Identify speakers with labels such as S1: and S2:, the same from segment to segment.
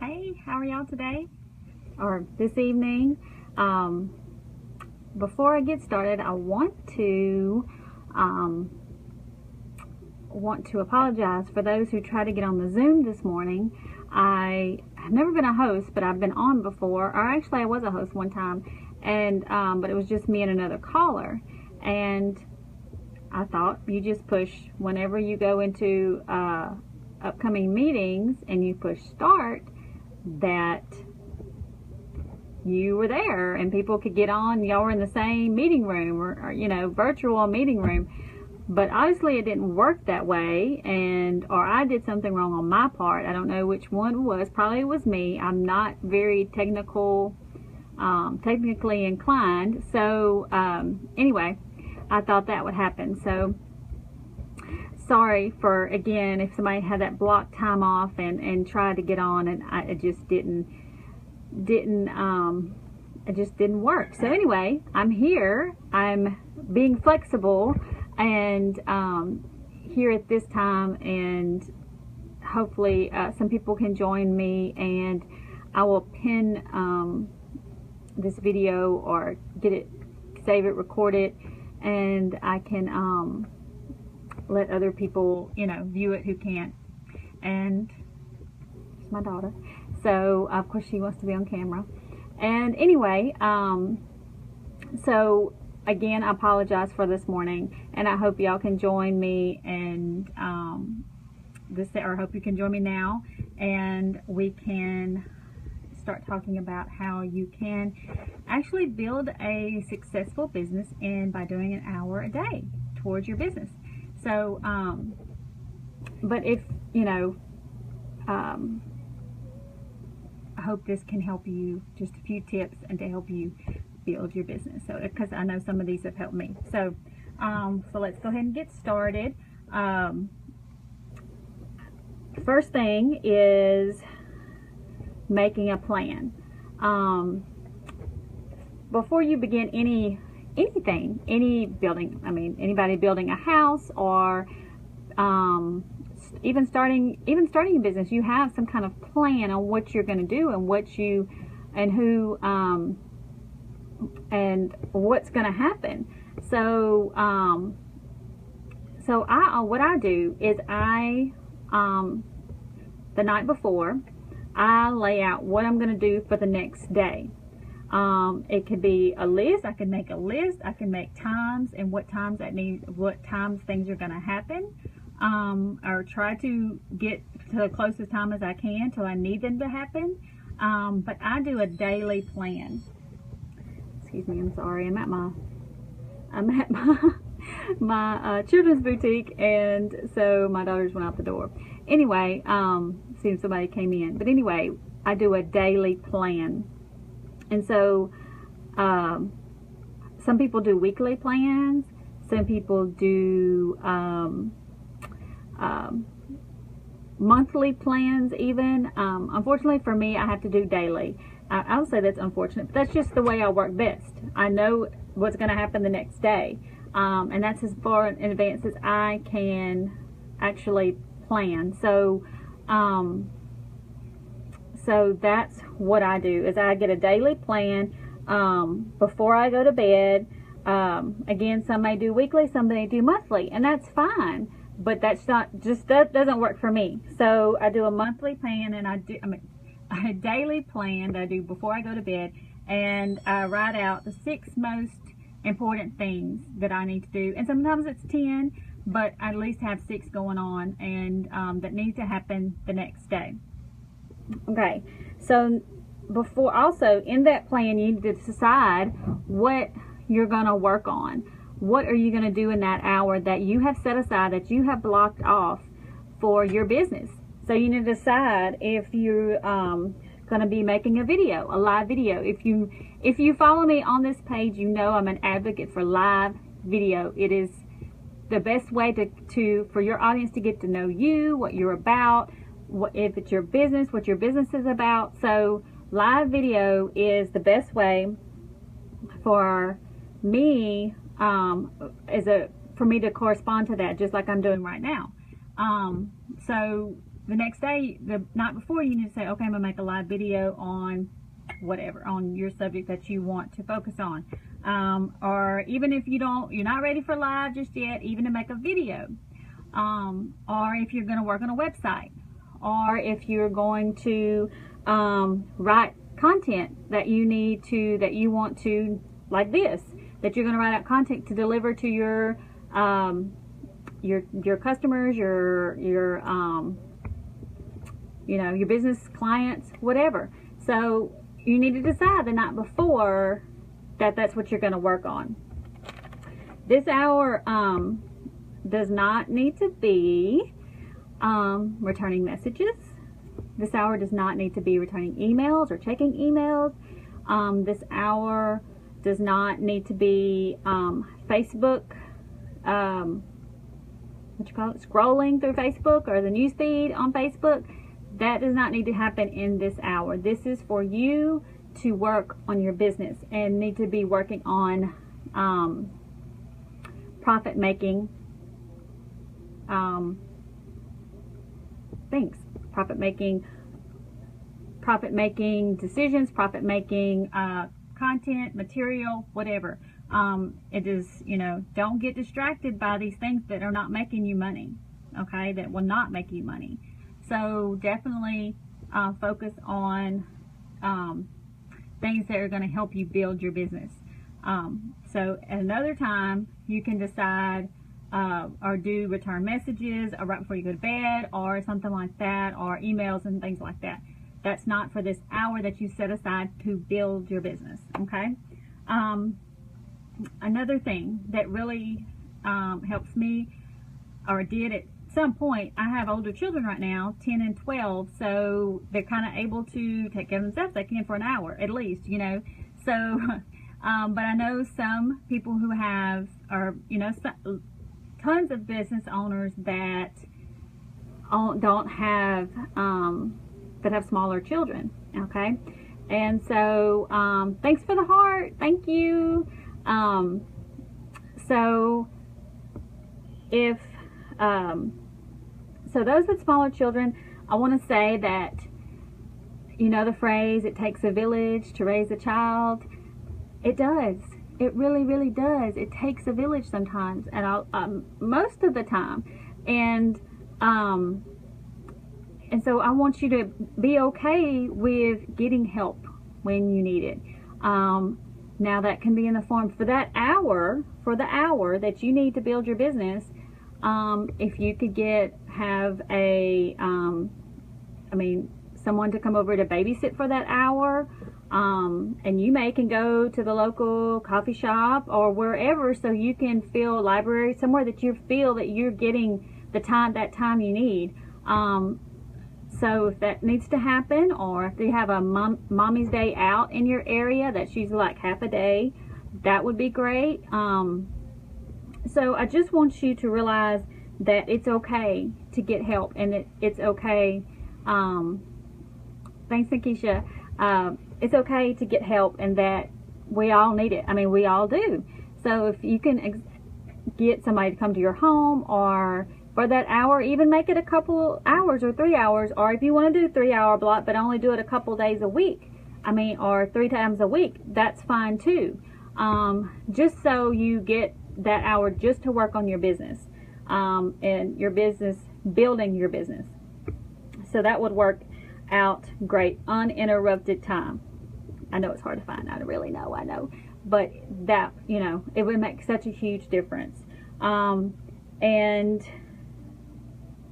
S1: Hey, how are y'all today? Or this evening? Before I get started, I want to apologize for those who tried to get on the Zoom this morning. I have never been a host, but I've been on before. Or actually, I was a host one time, and but it was just me and another caller. And I thought you just push whenever you go into upcoming meetings and you push start, that you were there and people could get on. Y'all were in the same meeting room or you know, virtual meeting room. But obviously it didn't work that way, or I did something wrong on my part. I don't know which one it was. Probably it was me. I'm not very technically inclined. So anyway, I thought that would happen. So sorry for, again, if somebody had that blocked time off and tried to get on, and it just didn't work. So anyway, I'm here. I'm being flexible and here at this time, and hopefully some people can join me, and I will pin this video or save it, record it, and I can let other people, you know, view it who can't. And it's my daughter, so of course she wants to be on camera. And anyway, so again, I apologize for this morning, and I hope y'all can join me, and or hope you can join me now, and we can start talking about how you can actually build a successful business by doing an hour a day towards your business. So, but if, you know, I hope this can help you, just a few tips, and to help you build your business. So, because I know some of these have helped me. So, so let's go ahead and get started. First thing is making a plan. Before you begin anything, any building, I mean, anybody building a house, or even starting a business, you have some kind of plan on what you're going to do, and who and what's going to happen. So what I do is the night before, I lay out what I'm going to do for the next day. It could be a list. I can make a list. I can make times and what times things are going to happen, or try to get to the closest time as I can till I need them to happen. But I do a daily plan. Excuse me, I'm sorry. I'm at my children's boutique, and so my daughters went out the door. Anyway, seeing somebody came in. But anyway, I do a daily plan. And so some people do weekly plans. Some people do monthly plans even. Unfortunately for me, I have to do daily. I'll say that's unfortunate, but that's just the way I work best. I know what's going to happen the next day. And that's as far in advance as I can actually plan. So so that's what I do, is I get a daily plan before I go to bed. Again, some may do weekly, some may do monthly, and that's fine, but that doesn't work for me. So I do a monthly plan, and a daily plan that I do before I go to bed, and I write out the 6 most important things that I need to do, and sometimes it's 10, but I at least have 6 going on, and that need to happen the next day. Okay, so also in that plan, you need to decide what you're going to work on. What are you going to do in that hour that you have set aside, that you have blocked off for your business? So you need to decide if you're going to be making a live video. If you follow me on this page, you know I'm an advocate for live video. It is the best way for your audience to get to know you, what you're about, if it's your business, what your business is about. So live video is the best way for me for me to correspond to that, just like I'm doing right now. So the next day, the night before, you need to say, okay, I'm gonna make a live video on whatever, on your subject that you want to focus on. Or even if you're not ready for live just yet, even to make a video. Or if you're going to work on a website, or if you're going to write content that you want to, like this, that you're going to write out content to deliver to your customers, your business clients, whatever. So you need to decide the night before that that's what you're going to work on. This hour does not need to be returning messages. This hour does not need to be returning emails or checking emails. This hour does not need to be Facebook, scrolling through Facebook or the news feed on Facebook. That does not need to happen in this hour. This is for you to work on your business and need to be working on profit making things, profit making decisions, profit making content, material, whatever. It is, don't get distracted by these things that are not making you money, okay, that will not make you money. So definitely focus on things that are going to help you build your business. So at another time, you can decide or do return messages or right before you go to bed or something like that, or emails and things like that. That's not for this hour that you set aside to build your business, okay? Another thing that really helps me, or did at some point, I have older children right now, 10 and 12, so they're kind of able to take care of themselves. They can for an hour at least, so but I know some people who have, or tons of business owners that don't have that have smaller children, okay? And so thanks for the heart, thank you. So if so those with smaller children, I want to say that, the phrase, it takes a village to raise a child. It does. It really, really does. It takes a village sometimes, and most of the time. And so I want you to be okay with getting help when you need it. Now that can be in the form for the hour that you need to build your business. If you could have someone to come over to babysit for that hour, and you can go to the local coffee shop or wherever, so you can feel library somewhere that you feel that you're getting that time you need. So if that needs to happen, or if you have a mommy's day out in your area, that's usually like half a day, that would be great. So I just want you to realize that it's okay to get help, and it's okay. Thanks, Nikisha. It's okay to get help, and that we all need it. We all do. So if you can get somebody to come to your home, or for that hour, even make it a couple hours or 3 hours, or if you want to do 3 hour block, but only do it a couple days a week, or 3 times a week, that's fine too. Just so you get that hour just to work on your business, and your business, building your business. So that would work out great. Uninterrupted time. I know it's hard to find. I know. But that, it would make such a huge difference. And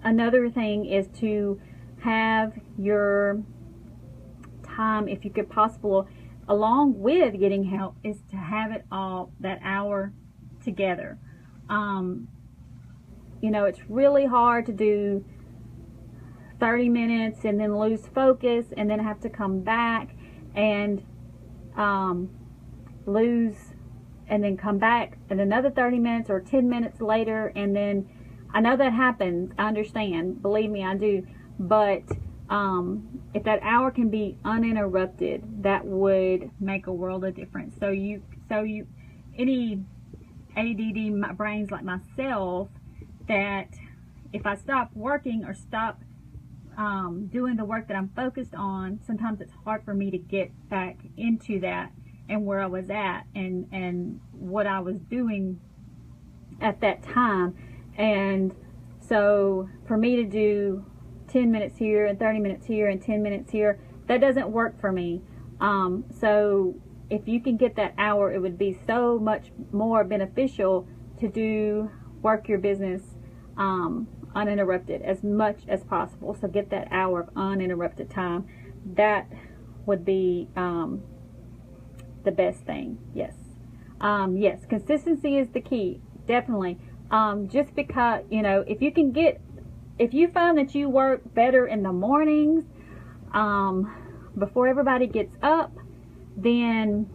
S1: another thing is to have your time, if you could possible, along with getting help, is to have it all, that hour together. It's really hard to do 30 minutes and then lose focus and then have to come back and lose, and then come back and another 30 minutes or 10 minutes later, and then I know that happens. I understand. Believe me, I do. But if that hour can be uninterrupted, that would make a world of difference. So any ADD brains like myself, that if I stop working or stop doing the work that I'm focused on, sometimes it's hard for me to get back into that and where I was at and what I was doing at that time. And so for me to do 10 minutes here and 30 minutes here and 10 minutes here, that doesn't work for me. So if you can get that hour, it would be so much more beneficial to work your business uninterrupted as much as possible. So get that hour of uninterrupted time. That would be the best thing. Yes. Yes, consistency is the key. Definitely. Just because, if you find that you work better in the mornings, before everybody gets up, then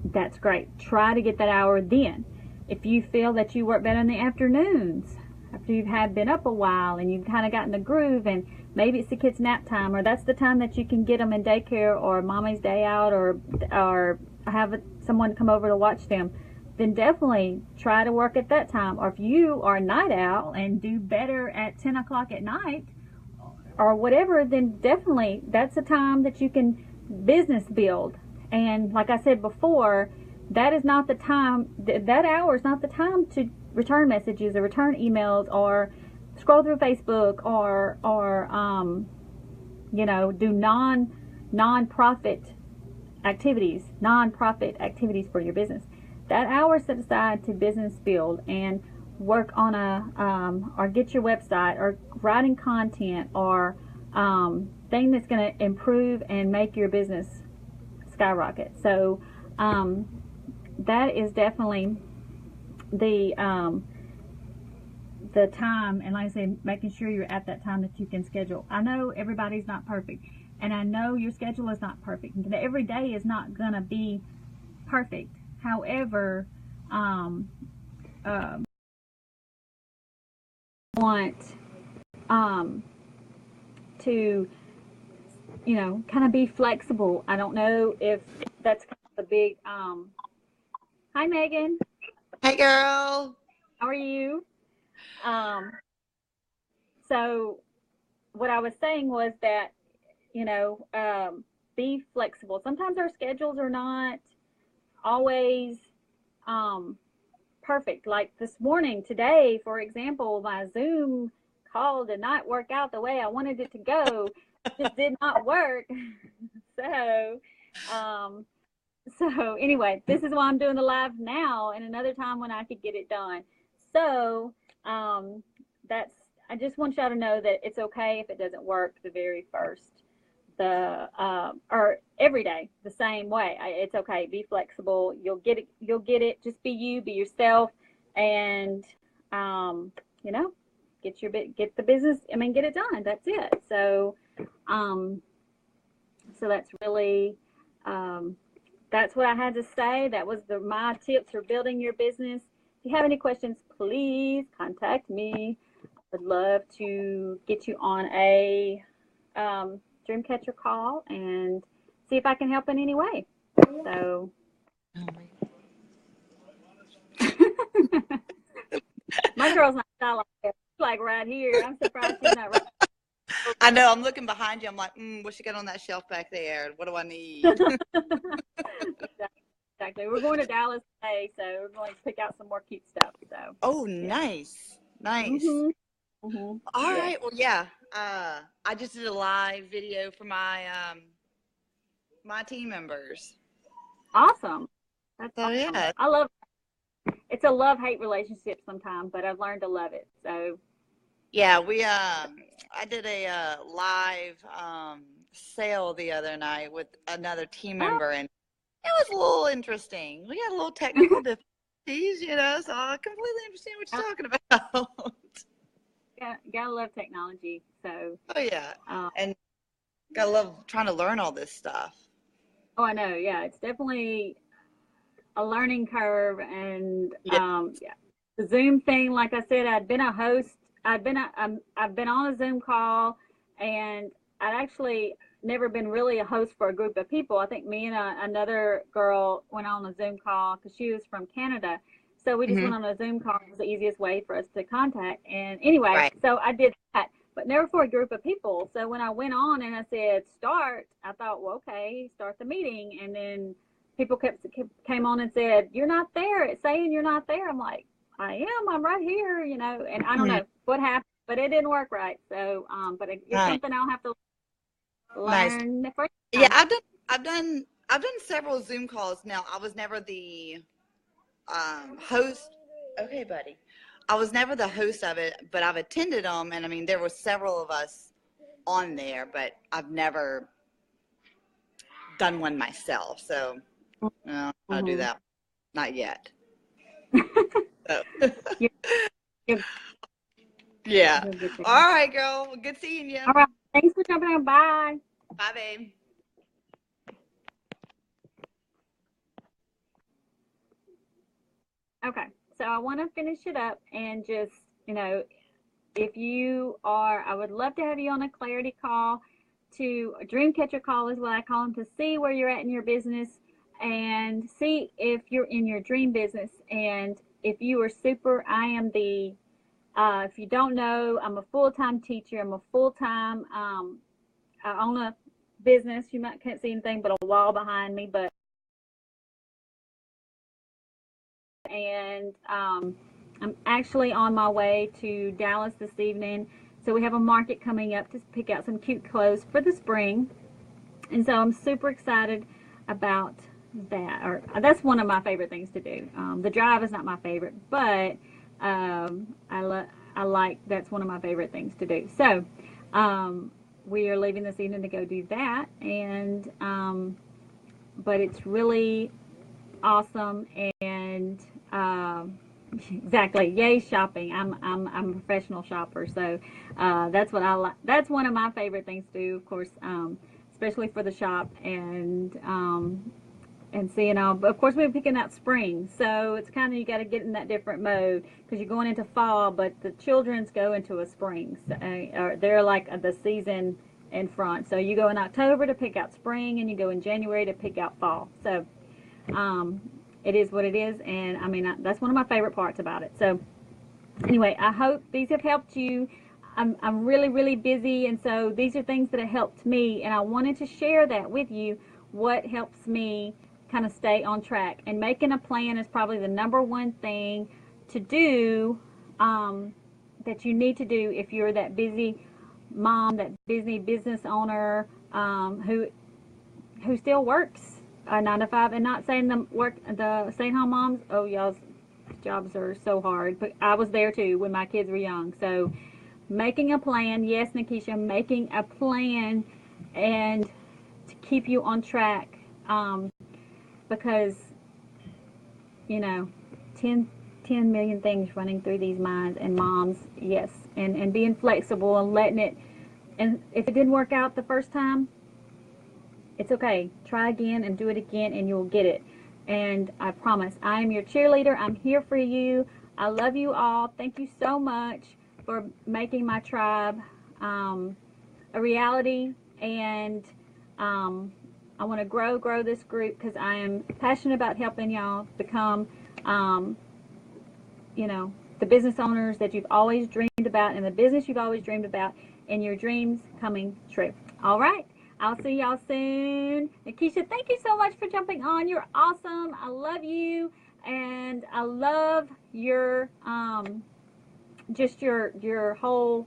S1: that's great. Try to get that hour then. If you feel that you work better in the afternoons, after you've been up a while and you've kind of gotten the groove, and maybe it's the kids' nap time, or that's the time that you can get them in daycare or mommy's day out, or have someone come over to watch them, then definitely try to work at that time. Or if you are a night owl and do better at 10 o'clock at night or whatever, then definitely that's a time that you can business build. And like I said before, that is not the time, that hour is not the time to return messages or return emails or scroll through Facebook or do nonprofit activities for your business. That hour is set aside to business build and work on or get your website or writing content or thing that's going to improve and make your business skyrocket. So that is definitely the time, and like I said, making sure you're at that time that you can schedule. I know everybody's not perfect, and I know your schedule is not perfect. Every day is not gonna be perfect. However, want to kind of be flexible. I don't know if that's kind of a big hi Megan.
S2: Hey girl.
S1: How are you? So what I was saying was that, be flexible. Sometimes our schedules are not always perfect. Like this morning, today, for example, my Zoom call did not work out the way I wanted it to go. It just did not work. So anyway, this is why I'm doing the live now, and another time when I could get it done. So I just want y'all to know that it's okay if it doesn't work the very first, or every day the same way. It's okay. Be flexible. You'll get it. You'll get it. Just be you. Be yourself, and get the business. Get it done. That's it. So that's really. That's what I had to say. That was my tips for building your business. If you have any questions, please contact me. I'd love to get you on a Dreamcatcher call and see if I can help in any way. So, my girl's not shy like that. She's like right here. I'm surprised she's not right.
S2: I know. I'm looking behind you. I'm like, what she got on that shelf back there? What do I need?
S1: Exactly. We're going to Dallas today, so we're going to pick out some more cute stuff. So.
S2: Oh, nice.
S1: Mm-hmm. Mm-hmm.
S2: All right. Well, yeah. I just did a live video for my my team members.
S1: Awesome. That's awesome.
S2: Yeah.
S1: I love it. It's a love-hate relationship sometimes, but I've learned to love it. So.
S2: Yeah, I did a live sale the other night with another team member, and it was a little interesting. We had a little technical difficulties, so I completely understand what you're talking about.
S1: Yeah, gotta love technology. So.
S2: Oh yeah, and gotta love trying to learn all this stuff.
S1: Oh, I know. Yeah, it's definitely a learning curve, and the Zoom thing. Like I said, I'd been a host. I've been on a Zoom call, and I'd actually never been really a host for a group of people. I think me and another girl went on a Zoom call because she was from Canada. So we just went on a Zoom call. It was the easiest way for us to contact. And anyway, So I did that. but never for a group of people. So when I went on and I said start, I thought, well, okay, start the meeting. And then people came on and said, you're not there. It's saying you're not there. I'm like, I am. I'm right here, you know. And I don't know what happened, but it didn't work right. So, but it's
S2: Right.
S1: something I'll have to
S2: Nice.
S1: learn the first
S2: Yeah,
S1: time.
S2: I've done several Zoom calls now. I was never the host. Okay, buddy. I was never the host of it, but I've attended them, and I mean, there were several of us on there, but I've never done one myself. So, I'll do
S1: Mm-hmm.
S2: that. Not yet. So.
S1: You're, you're,
S2: Yeah.
S1: you'll get
S2: All
S1: there.
S2: right, girl. Well, good seeing you.
S1: All right. Thanks for jumping on. Bye.
S2: Bye, babe.
S1: Okay. So I want to finish it up and just, you know, if you are, I would love to have you on a clarity call, to a dream catcher call is what I call them, to see where you're at in your business and see if you're in your dream business. And if you are super, I am the, if you don't know, I'm a full-time teacher. I'm a full-time, I own a business. You might can't see anything but a wall behind me, but, and I'm actually on my way to Dallas this evening. So we have a market coming up to pick out some cute clothes for the spring. And so I'm super excited about that. Or that's one of my favorite things to do. The drive is not my favorite, but I like, that's one of my favorite things to do. So we are leaving this evening to go do that. And but it's really awesome. And exactly, yay shopping. I'm a professional shopper, so that's what I like. That's one of my favorite things to do, of course, especially for the shop. And seeing all, but of course we're picking out spring, so it's kind of, you got to get in that different mode because you're going into fall, but the children's go into a spring, so, or they're like the season in front. So you go in October to pick out spring, and you go in January to pick out fall. So um, it is what it is, and I mean, that's one of my favorite parts about it. So anyway, I hope these have helped you. I'm really, really busy, and so these are things that have helped me, and I wanted to share that with you, what helps me kind of stay on track. And making a plan is probably the number one thing to do, that you need to do if you're that busy mom, that busy business owner, who still works a 9 to 5. And not saying the stay-at-home moms, oh, y'all's jobs are so hard, but I was there too when my kids were young. So making a plan, yes, Nikisha, making a plan, and to keep you on track, because you know, 10 million things running through these minds, and moms, yes, and being flexible and letting it, and if it didn't work out the first time, it's okay. Try again and do it again, and you'll get it. And I promise, I am your cheerleader. I'm here for you. I love you all. Thank you so much for making my tribe a reality. And I want to grow this group because I am passionate about helping y'all become, you know, the business owners that you've always dreamed about, and the business you've always dreamed about, and your dreams coming true. All right. I'll see y'all soon. Nikisha, thank you so much for jumping on. You're awesome. I love you, and I love your just your whole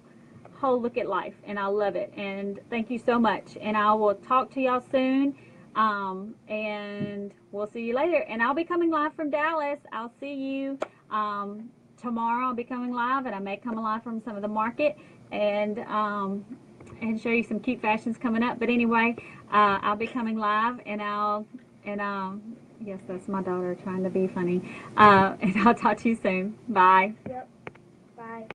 S1: look at life, and I love it. And thank you so much. And I will talk to y'all soon. And we'll see you later. And I'll be coming live from Dallas. I'll see you tomorrow. I'll be coming live, and I may come live from some of the market, and show you some cute fashions coming up. But anyway, I'll be coming live, and yes, that's my daughter trying to be funny. And I'll talk to you soon. Bye.
S3: Yep. Bye.